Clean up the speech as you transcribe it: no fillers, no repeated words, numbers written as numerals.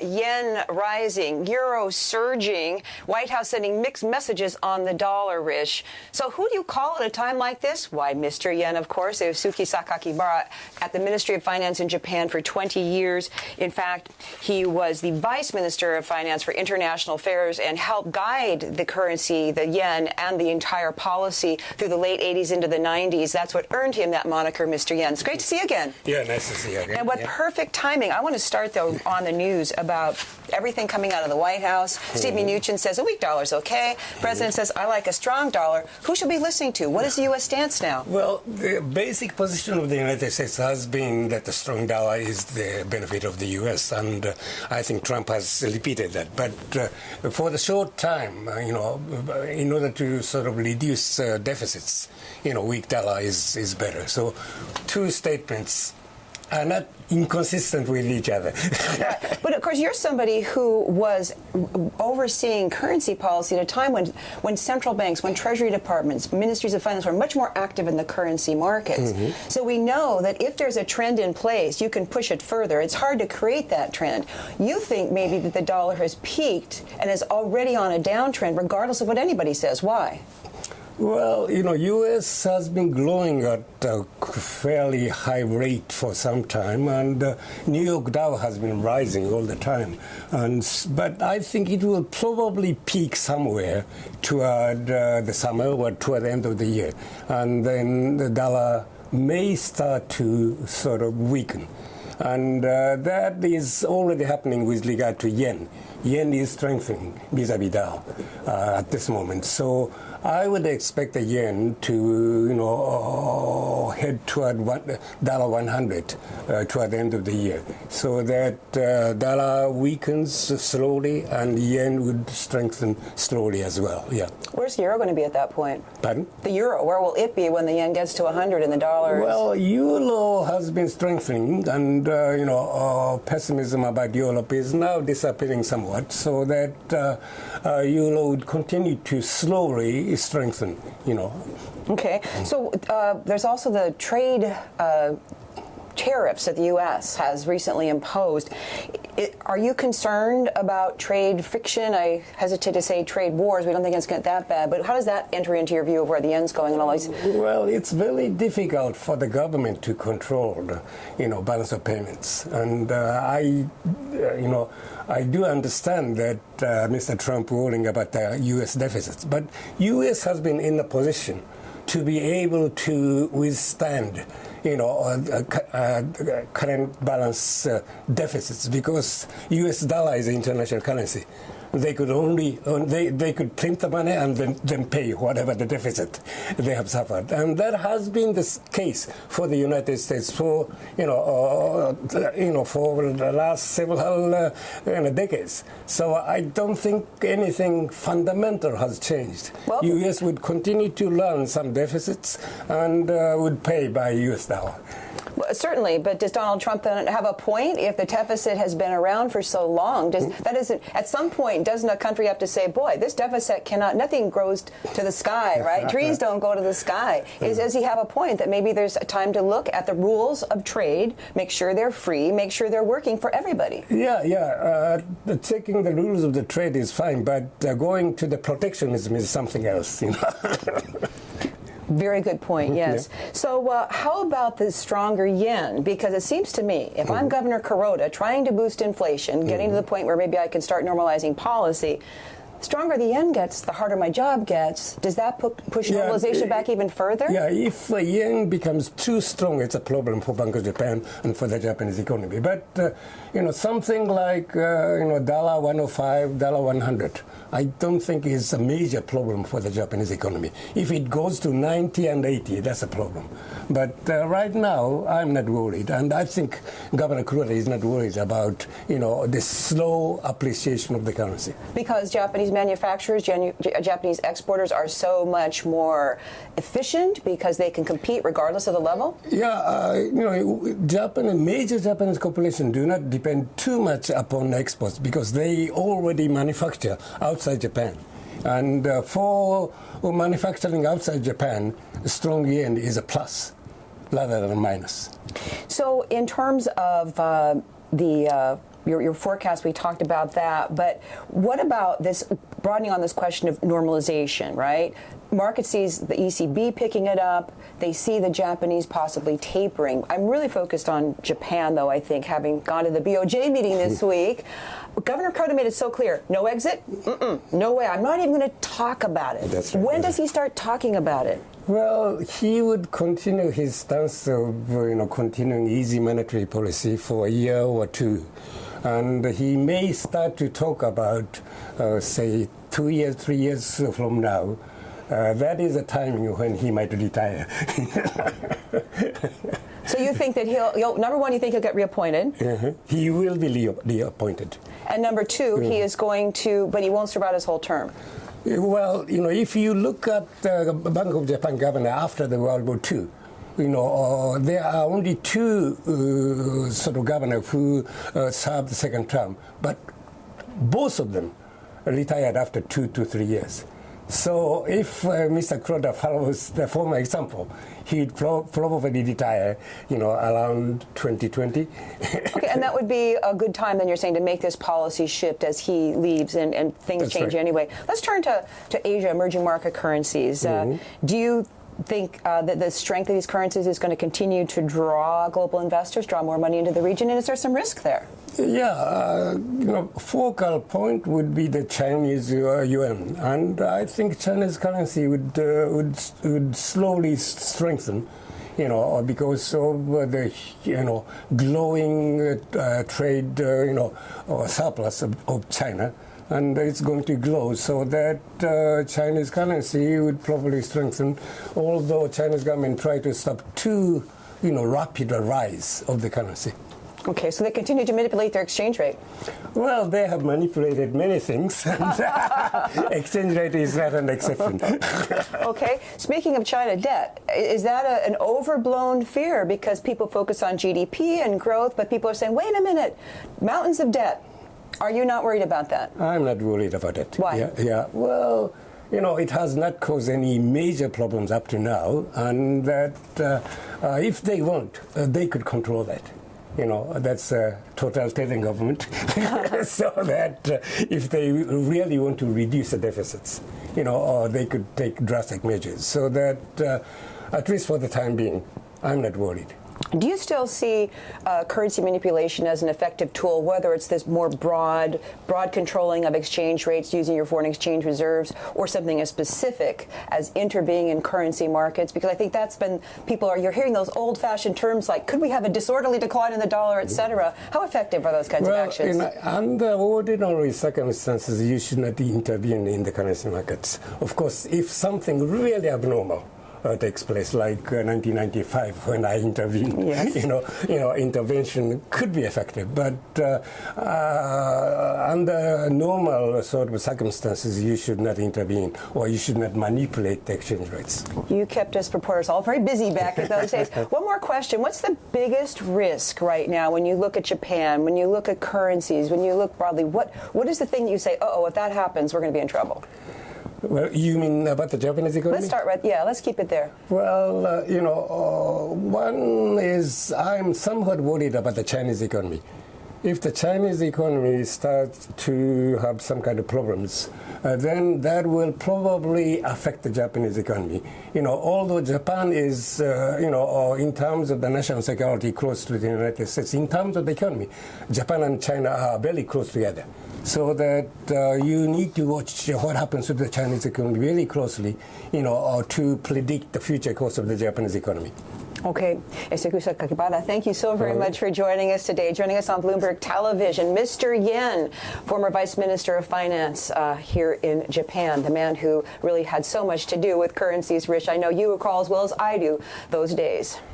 Yen rising, euro surging, White House sending mixed messages on the dollar, Rish. So who do you call at a time like this? Why, Mr. Yen, of course, Eisuke Sakakibara at the Ministry of Finance in Japan for 20 years. In fact, he was the Vice Minister of Finance for International Affairs and helped guide the currency, the yen, and the entire policy through the late 80s into the 90s. That's what earned him that moniker, Mr. Yen. It's great to see you again. Yeah, nice to see you again. And what perfect timing. I want to start, though, on the news about everything coming out of the White House. Steve Mnuchin says a weak dollar's okay. President says, I like a strong dollar. Who should be listening to? What is the U.S. stance now? Well, the basic position of the United States has been that the strong dollar is the benefit of the U.S., and I think Trump has repeated that. But for the short time, in order to sort of reduce deficits, weak dollar is better. So two statements are not inconsistent with each other. But of course, you're somebody who was overseeing currency policy at a time when central banks, when treasury departments, ministries of finance were much more active in the currency markets. Mm-hmm. So we know that if there's a trend in place, you can push it further. It's hard to create that trend. You think maybe that the dollar has peaked and is already on a downtrend, regardless of what anybody says. Why? Well, U.S. has been growing at a fairly high rate for some time, and New York Dow has been rising all the time. But I think it will probably peak somewhere toward the summer or toward the end of the year. And then the dollar may start to sort of weaken. And that is already happening with regard to yen. Yen is strengthening vis-a-vis Dow at this moment. So I would expect the yen to, head toward $100 toward the end of the year, so that dollar weakens slowly and yen would strengthen slowly as well. Yeah. Where's the euro going to be at that point? Pardon? The euro. Where will it be when the yen gets to 100 and the dollar? Well, euro has been strengthening, and pessimism about Europe is now disappearing somewhat, so that euro would continue to slowly strengthen. Okay. So there's also the trade tariffs that the U.S. has recently imposed. Are you concerned about trade friction? I hesitate to say trade wars. We don't think it's that bad. But how does that enter into your view of where the yen's going and all these? Well, it's very difficult for the government to control the, balance of payments. And I do understand that Mr. Trump worrying about the U.S. deficits. But U.S. has been in a position to be able to withstand current balance deficits, because U.S. dollar is the international currency. They could they could print the money and then pay whatever the deficit they have suffered, and that has been the case for the United States for for the last several decades. So I don't think anything fundamental has changed. Well, U.S. would continue to learn some deficits and would pay by U.S. dollar. Well, certainly, but does Donald Trump then have a point? If the deficit has been around for so long, at some point, doesn't a country have to say, boy, this deficit cannot, nothing grows to the sky, right? Trees don't go to the sky. Does he have a point that maybe there's a time to look at the rules of trade, make sure they're free, make sure they're working for everybody? Yeah. Taking the rules of the trade is fine, but going to the protectionism is something else, Very good point, yes. Yeah. So how about the stronger yen? Because it seems to me, if I'm Governor Kuroda trying to boost inflation, getting to the point where maybe I can start normalizing policy, the stronger the yen gets, the harder my job gets. Does that push normalization back even further? Yeah, if yen becomes too strong, it's a problem for Bank of Japan and for the Japanese economy. But, something like, dollar 105, dollar 100, I don't think is a major problem for the Japanese economy. If it goes to 90 and 80, that's a problem. But right now, I'm not worried. And I think Governor Kuroda is not worried about, the slow appreciation of the currency. Because Japanese manufacturers, Japanese exporters are so much more efficient because they can compete regardless of the level? Yeah, major Japanese corporations do not depend too much upon exports because they already manufacture outside Japan. And for manufacturing outside Japan, strong yen is a plus rather than a minus. So in terms of the your forecast, we talked about that. But what about this, broadening on this question of normalization, right? Market sees the ECB picking it up. They see the Japanese possibly tapering. I'm really focused on Japan, though, I think, having gone to the BOJ meeting this week. Governor Koda made it so clear, no exit? No way. I'm not even going to talk about it. That's right. When does he start talking about it? Well, he would continue his stance of continuing easy monetary policy for a year or two. And he may start to talk about, say, 2 years, 3 years from now. That is a timing when he might retire. So you think that he'll number one, you think he'll get reappointed? He will be reappointed. And number two, he is going to, but he won't serve out his whole term. Well, if you look at the Bank of Japan governor after the World War II, there are only two sort of governors who served the second term, but both of them retired after 2 to 3 years. So if Mr. Kuroda follows the former example, he'd probably retire, around 2020. Okay, and that would be a good time, then, you're saying, to make this policy shift as he leaves and things That's change right. anyway. Let's turn to Asia, emerging market currencies. Do you think that the strength of these currencies is going to continue to draw global investors, draw more money into the region, and is there some risk there? Yeah, focal point would be the Chinese yuan, and I think China's currency would slowly strengthen, because of the growing trade, surplus of China. And it's going to grow, so that Chinese currency would probably strengthen, although Chinese government try to stop too, rapid rise of the currency. Okay, so they continue to manipulate their exchange rate. Well, they have manipulated many things, and exchange rate is not an exception. Okay, speaking of China debt, is that an overblown fear? Because people focus on GDP and growth, but people are saying, wait a minute, mountains of debt. Are you not worried about that? I'm not worried about it. Why? Yeah. Well, it has not caused any major problems up to now, and that if they want, they could control that. That's a totalitarian government. So that if they really want to reduce the deficits, they could take drastic measures. So that, at least for the time being, I'm not worried. Do you still see currency manipulation as an effective tool, whether it's this more broad controlling of exchange rates using your foreign exchange reserves, or something as specific as intervening in currency markets? Because I think that's been, you're hearing those old-fashioned terms like, could we have a disorderly decline in the dollar, et cetera? How effective are those kinds of actions? Under ordinary circumstances, you should not intervene in the currency markets. Of course, if something really abnormal takes place, like 1995 when I intervened. Yes. Intervention could be effective, but under normal sort of circumstances, you should not intervene, or you should not manipulate the exchange rates. You kept us reporters all very busy back in those days. One more question. What's the biggest risk right now when you look at Japan, when you look at currencies, when you look broadly? What is the thing that you say, if that happens, we're going to be in trouble? Well, you mean about the Japanese economy? Let's keep it there. Well, one is I'm somewhat worried about the Chinese economy. If the Chinese economy starts to have some kind of problems, then that will probably affect the Japanese economy. Although Japan is, in terms of the national security, close to the United States, in terms of the economy, Japan and China are very close together. So that you need to watch what happens to the Chinese economy really closely, to predict the future course of the Japanese economy. Okay. Eisuke Sakakibara, thank you so very much for joining us today. Joining us on Bloomberg Television, Mr. Yen, former Vice Minister of Finance here in Japan, the man who really had so much to do with currencies. Rich, I know you recall as well as I do those days.